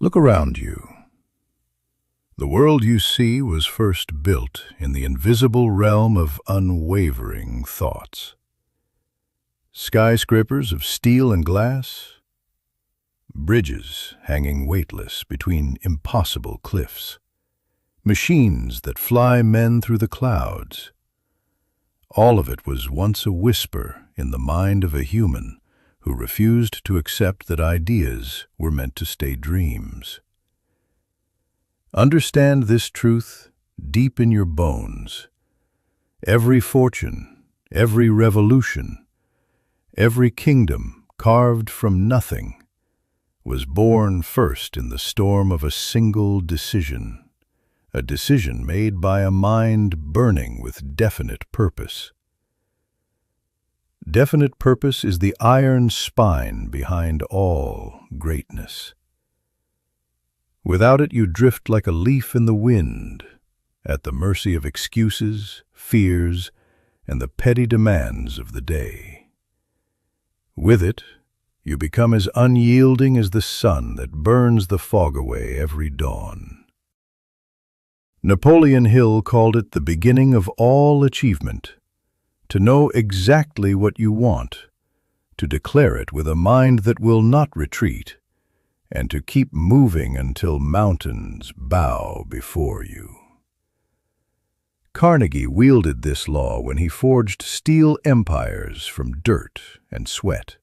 Look around you. The world you see was first built in the invisible realm of unwavering thoughts. Skyscrapers of steel and glass, bridges hanging weightless between impossible cliffs, machines that fly men through the clouds. All of it was once a whisper in the mind of a human who refused to accept that ideas were meant to stay dreams. Understand this truth deep in your bones. Every fortune, every revolution, every kingdom carved from nothing was born first in the storm of a single decision, a decision made by a mind burning with definite purpose. Definite purpose is the iron spine behind all greatness. Without it, you drift like a leaf in the wind, at the mercy of excuses, fears, and the petty demands of the day. With it, you become as unyielding as the sun that burns the fog away every dawn. Napoleon Hill called it the beginning of all achievement. To know exactly what you want, to declare it with a mind that will not retreat, and to keep moving until mountains bow before you. Carnegie wielded this law when he forged steel empires from dirt and sweat.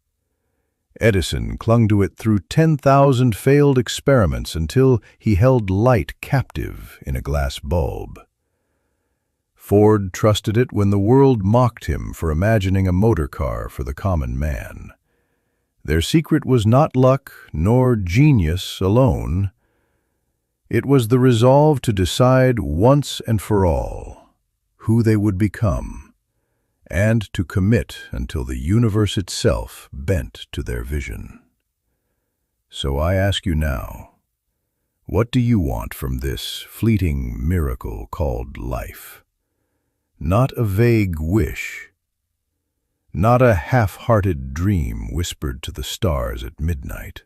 Edison clung to it through 10,000 failed experiments until he held light captive in a glass bulb. Ford trusted it when the world mocked him for imagining a motor car for the common man. Their secret was not luck nor genius alone. It was the resolve to decide once and for all who they would become, and to commit until the universe itself bent to their vision. So I ask you now, what do you want from this fleeting miracle called life? Not a vague wish, not a half-hearted dream whispered to the stars at midnight,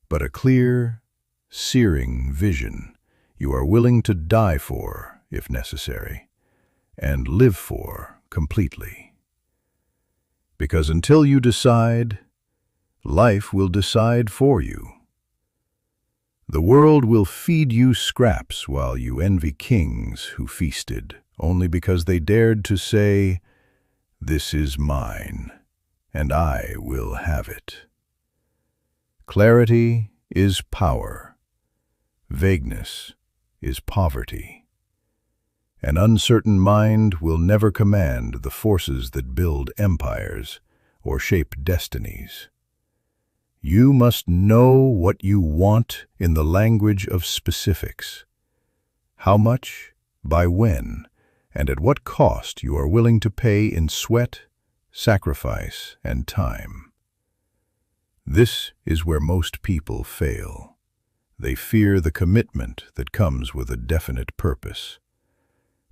but a clear, searing vision you are willing to die for, if necessary, and live for completely. Because until you decide, life will decide for you. The world will feed you scraps while you envy kings who feasted only because they dared to say, "This is mine, and I will have it." Clarity is power. Vagueness is poverty. An uncertain mind will never command the forces that build empires or shape destinies. You must know what you want in the language of specifics. How much, by when, and at what cost you are willing to pay in sweat, sacrifice, and time. This is where most people fail. They fear the commitment that comes with a definite purpose.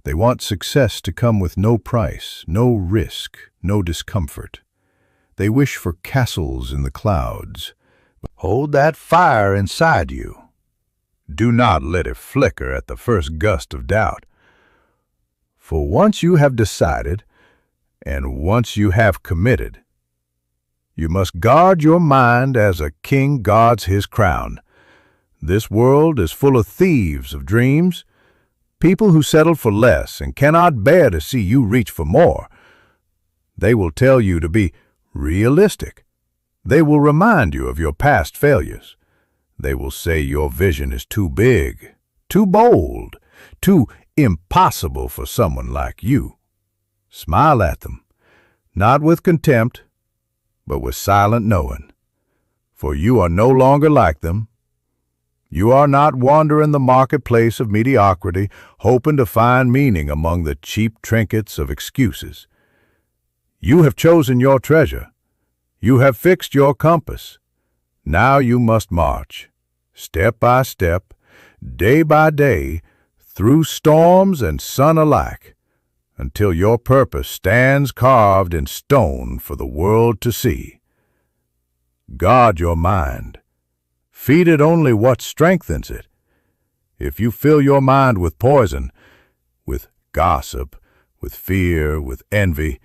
They want success to come with no price, no risk, no discomfort. They wish for castles in the clouds. Hold that fire inside you. Do not let it flicker at the first gust of doubt. For once you have decided, and once you have committed, you must guard your mind as a king guards his crown. This world is full of thieves of dreams, people who settle for less and cannot bear to see you reach for more. They will tell you to be realistic. They will remind you of your past failures. They will say your vision is too big, too bold, too impossible for someone like you. Smile at them, not with contempt, but with silent knowing. For you are no longer like them. You are not wandering the marketplace of mediocrity, hoping to find meaning among the cheap trinkets of excuses. You have chosen your treasure. You have fixed your compass. Now you must march, step by step, day by day, through storms and sun alike, until your purpose stands carved in stone for the world to see. Guard your mind. Feed it only what strengthens it. If you fill your mind with poison, with gossip, with fear, with envy,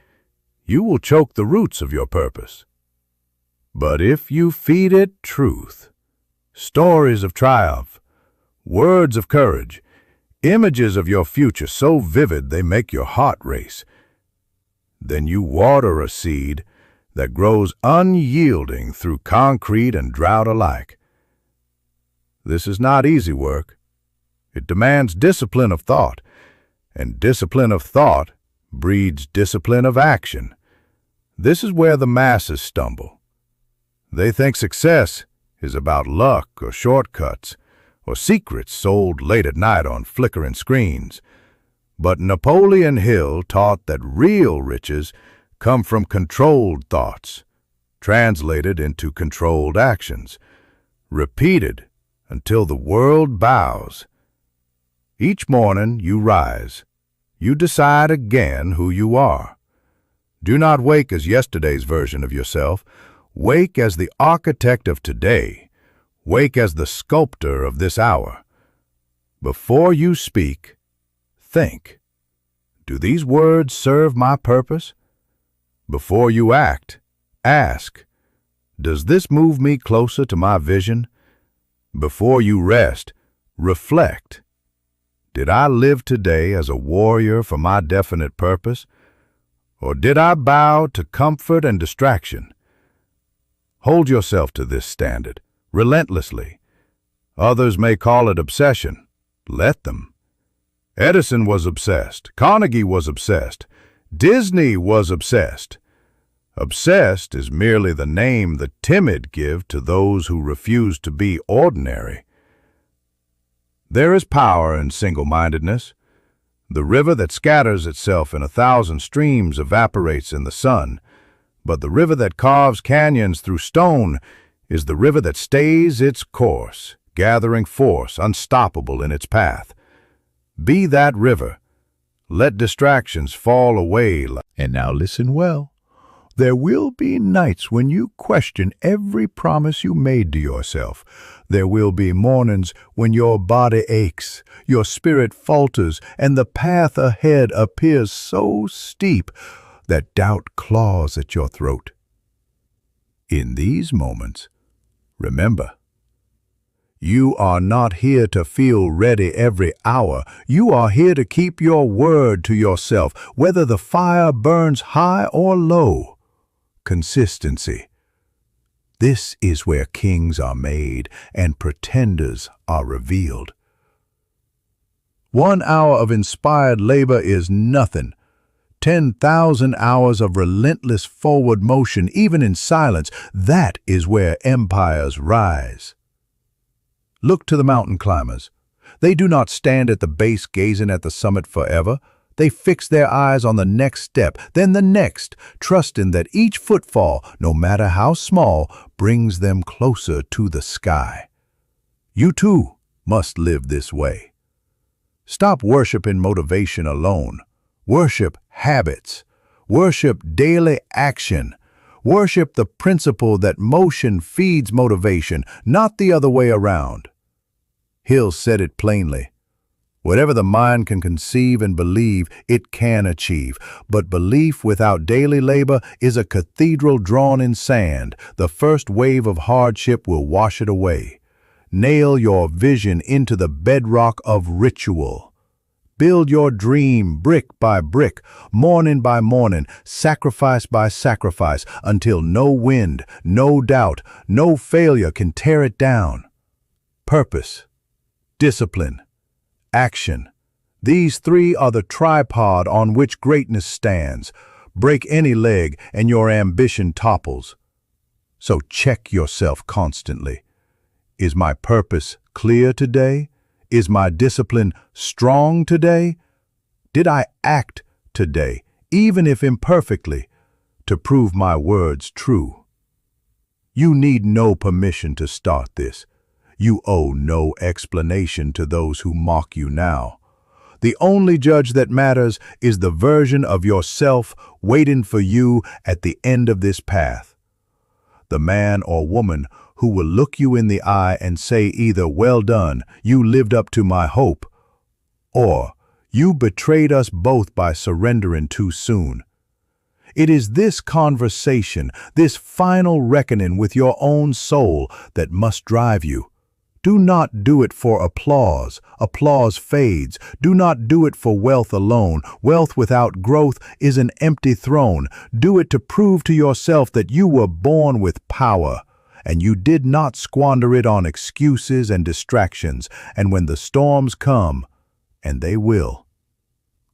you will choke the roots of your purpose. But if you feed it truth, stories of triumph, words of courage, images of your future so vivid they make your heart race, then you water a seed that grows unyielding through concrete and drought alike. This is not easy work. It demands discipline of thought, and discipline of thought breeds discipline of action. This is where the masses stumble. They think success is about luck or shortcuts or secrets sold late at night on flickering screens. But Napoleon Hill taught that real riches come from controlled thoughts, translated into controlled actions, repeated until the world bows. Each morning you rise. You decide again who you are. Do not wake as yesterday's version of yourself. Wake as the architect of today. Wake as the sculptor of this hour. Before you speak, think. Do these words serve my purpose? Before you act, ask. Does this move me closer to my vision? Before you rest, reflect. Did I live today as a warrior for my definite purpose? Or did I bow to comfort and distraction? Hold yourself to this standard, relentlessly. Others may call it obsession. Let them. Edison was obsessed. Carnegie was obsessed. Disney was obsessed. Obsessed is merely the name the timid give to those who refuse to be ordinary. There is power in single-mindedness. The river that scatters itself in 1,000 streams evaporates in the sun, but the river that carves canyons through stone is the river that stays its course, gathering force, unstoppable in its path. Be that river. Let distractions fall away. And now listen well. There will be nights when you question every promise you made to yourself. There will be mornings when your body aches, your spirit falters, and the path ahead appears so steep that doubt claws at your throat. In these moments, remember, you are not here to feel ready every hour. You are here to keep your word to yourself, whether the fire burns high or low. Consistency. This is where kings are made and pretenders are revealed. 1 hour of inspired labor is nothing. 10,000 hours of relentless forward motion, even in silence, that is where empires rise. Look to the mountain climbers. They do not stand at the base gazing at the summit forever. They fix their eyes on the next step, then the next, trusting that each footfall, no matter how small, brings them closer to the sky. You too must live this way. Stop worshiping motivation alone. Worship habits. Worship daily action. Worship the principle that motion feeds motivation, not the other way around. Hill said it plainly. Whatever the mind can conceive and believe, it can achieve. But belief without daily labor is a cathedral drawn in sand. The first wave of hardship will wash it away. Nail your vision into the bedrock of ritual. Build your dream brick by brick, morning by morning, sacrifice by sacrifice, until no wind, no doubt, no failure can tear it down. Purpose, discipline, action. These three are the tripod on which greatness stands. Break any leg and your ambition topples. So check yourself constantly. Is my purpose clear today? Is my discipline strong today? Did I act today, even if imperfectly, to prove my words true? You need no permission to start this. You owe no explanation to those who mock you now. The only judge that matters is the version of yourself waiting for you at the end of this path. The man or woman who will look you in the eye and say either, "Well done, you lived up to my hope," or "You betrayed us both by surrendering too soon." It is this conversation, this final reckoning with your own soul that must drive you. Do not do it for applause. Applause fades. Do not do it for wealth alone. Wealth without growth is an empty throne. Do it to prove to yourself that you were born with power, and you did not squander it on excuses and distractions. And when the storms come, and they will,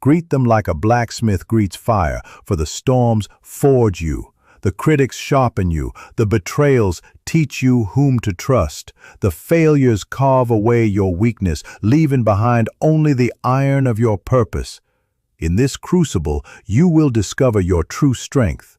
greet them like a blacksmith greets fire, for the storms forge you. The critics sharpen you, the betrayals teach you whom to trust, the failures carve away your weakness, leaving behind only the iron of your purpose. In this crucible, you will discover your true strength.